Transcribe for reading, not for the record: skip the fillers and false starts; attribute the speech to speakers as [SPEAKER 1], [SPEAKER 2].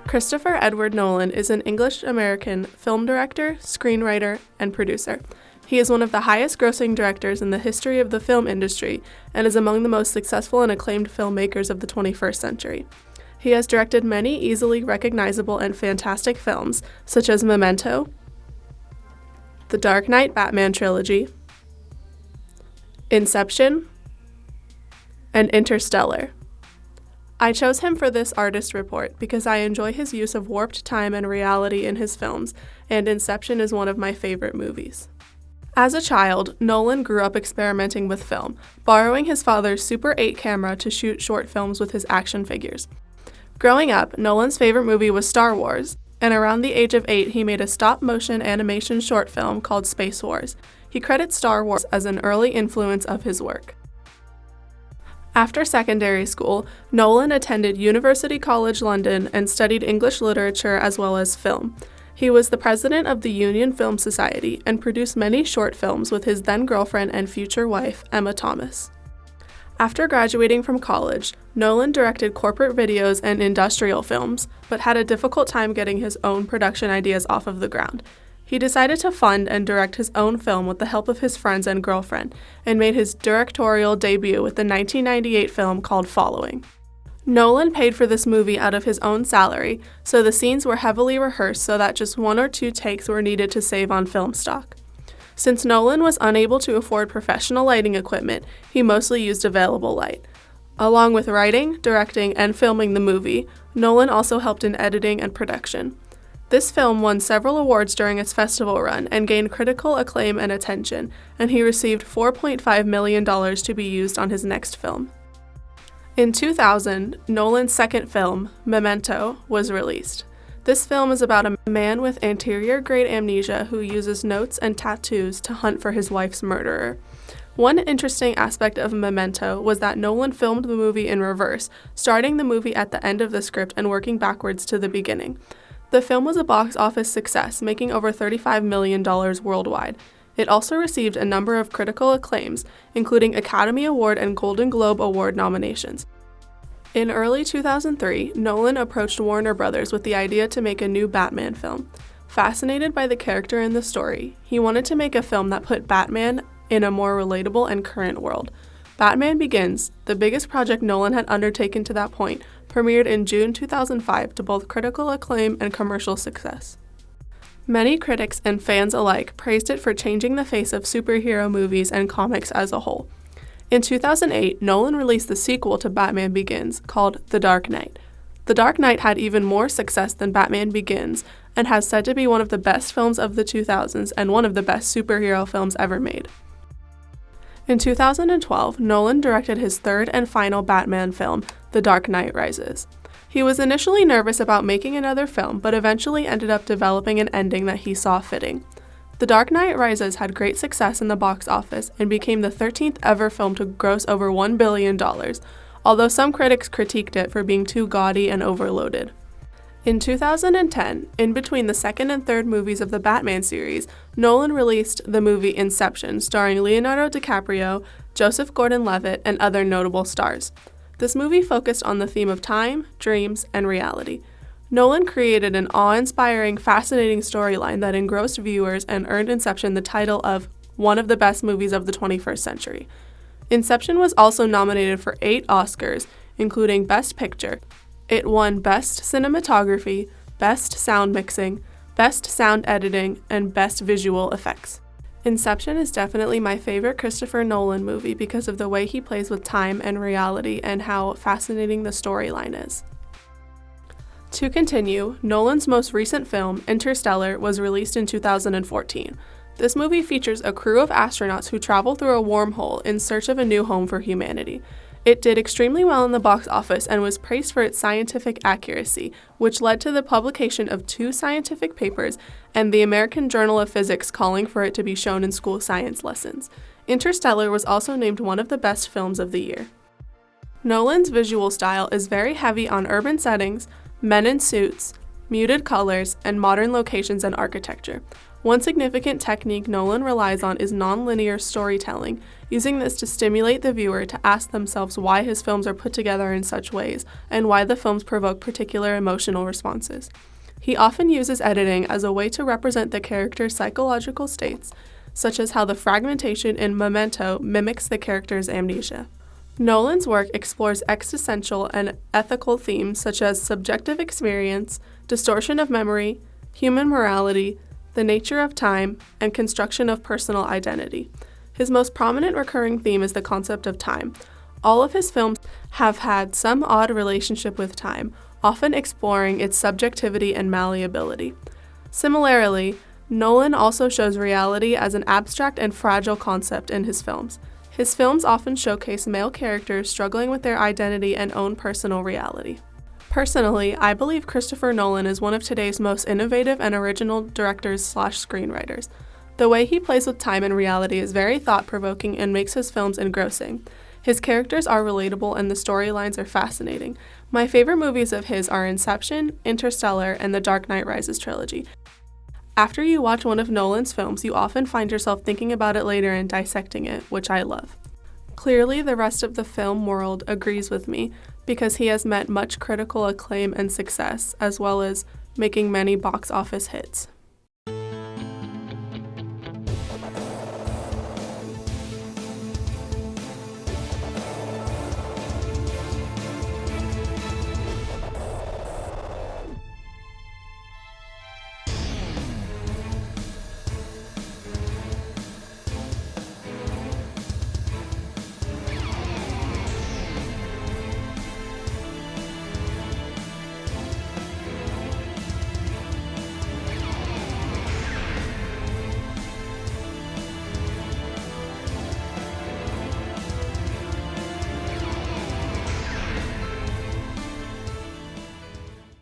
[SPEAKER 1] Christopher Edward Nolan is an English-American film director, screenwriter, and producer. He is one of the highest-grossing directors in the history of the film industry and is among the most successful and acclaimed filmmakers of the 21st century. He has directed many easily recognizable and fantastic films, such as Memento, The Dark Knight Batman trilogy, Inception, and Interstellar. I chose him for this artist report because I enjoy his use of warped time and reality in his films, and Inception is one of my favorite movies. As a child, Nolan grew up experimenting with film, borrowing his father's Super 8 camera to shoot short films with his action figures. Growing up, Nolan's favorite movie was Star Wars, and around the age of 8 he made a stop-motion animation short film called Space Wars. He credits Star Wars as an early influence of his work. After secondary school, Nolan attended University College London and studied English literature as well as film. He was the president of the Union Film Society and produced many short films with his then-girlfriend and future wife, Emma Thomas. After graduating from college, Nolan directed corporate videos and industrial films, but had a difficult time getting his own production ideas off of the ground. He decided to fund and direct his own film with the help of his friends and girlfriend, and made his directorial debut with the 1998 film called Following. Nolan paid for this movie out of his own salary, so the scenes were heavily rehearsed so that just 1 or 2 takes were needed to save on film stock. Since Nolan was unable to afford professional lighting equipment, he mostly used available light. Along with writing, directing, and filming the movie, Nolan also helped in editing and production. This film won several awards during its festival run and gained critical acclaim and attention, and he received $4.5 million to be used on his next film. In 2000, Nolan's second film, Memento, was released. This film is about a man with anterior-grade amnesia who uses notes and tattoos to hunt for his wife's murderer. One interesting aspect of Memento was that Nolan filmed the movie in reverse, starting the movie at the end of the script and working backwards to the beginning. The film was a box office success, making over $35 million worldwide. It also received a number of critical acclaims, including Academy Award and Golden Globe Award nominations. In early 2003, Nolan approached Warner Brothers with the idea to make a new Batman film. Fascinated by the character and the story, he wanted to make a film that put Batman in a more relatable and current world. Batman Begins, the biggest project Nolan had undertaken to that point, premiered in June 2005 to both critical acclaim and commercial success. Many critics and fans alike praised it for changing the face of superhero movies and comics as a whole. In 2008, Nolan released the sequel to Batman Begins, called The Dark Knight. The Dark Knight had even more success than Batman Begins, and has said to be one of the best films of the 2000s and one of the best superhero films ever made. In 2012, Nolan directed his third and final Batman film, The Dark Knight Rises. He was initially nervous about making another film, but eventually ended up developing an ending that he saw fitting. The Dark Knight Rises had great success in the box office and became the 13th ever film to gross over $1 billion, although some critics critiqued it for being too gaudy and overloaded. In 2010, in between the second and third movies of the Batman series, Nolan released the movie Inception, starring Leonardo DiCaprio, Joseph Gordon-Levitt, and other notable stars. This movie focused on the theme of time, dreams, and reality. Nolan created an awe-inspiring, fascinating storyline that engrossed viewers and earned Inception the title of one of the best movies of the 21st century. Inception was also nominated for 8 Oscars, including Best Picture. It won Best Cinematography, Best Sound Mixing, Best Sound Editing, and Best Visual Effects. Inception is definitely my favorite Christopher Nolan movie because of the way he plays with time and reality and how fascinating the storyline is. To continue, Nolan's most recent film, Interstellar, was released in 2014. This movie features a crew of astronauts who travel through a wormhole in search of a new home for humanity. It did extremely well in the box office and was praised for its scientific accuracy, which led to the publication of 2 scientific papers and the American Journal of Physics calling for it to be shown in school science lessons. Interstellar was also named one of the best films of the year. Nolan's visual style is very heavy on urban settings, men in suits, muted colors, and modern locations and architecture. One significant technique Nolan relies on is nonlinear storytelling, using this to stimulate the viewer to ask themselves why his films are put together in such ways, and why the films provoke particular emotional responses. He often uses editing as a way to represent the character's psychological states, such as how the fragmentation in Memento mimics the character's amnesia. Nolan's work explores existential and ethical themes such as subjective experience, distortion of memory, human morality, the nature of time, and construction of personal identity. His most prominent recurring theme is the concept of time. All of his films have had some odd relationship with time, often exploring its subjectivity and malleability. Similarly, Nolan also shows reality as an abstract and fragile concept in his films. His films often showcase male characters struggling with their identity and own personal reality. Personally, I believe Christopher Nolan is one of today's most innovative and original directors/screenwriters. The way he plays with time and reality is very thought-provoking and makes his films engrossing. His characters are relatable and the storylines are fascinating. My favorite movies of his are Inception, Interstellar, and the Dark Knight Rises trilogy. After you watch one of Nolan's films, you often find yourself thinking about it later and dissecting it, which I love. Clearly, the rest of the film world agrees with me because he has met much critical acclaim and success, as well as making many box office hits.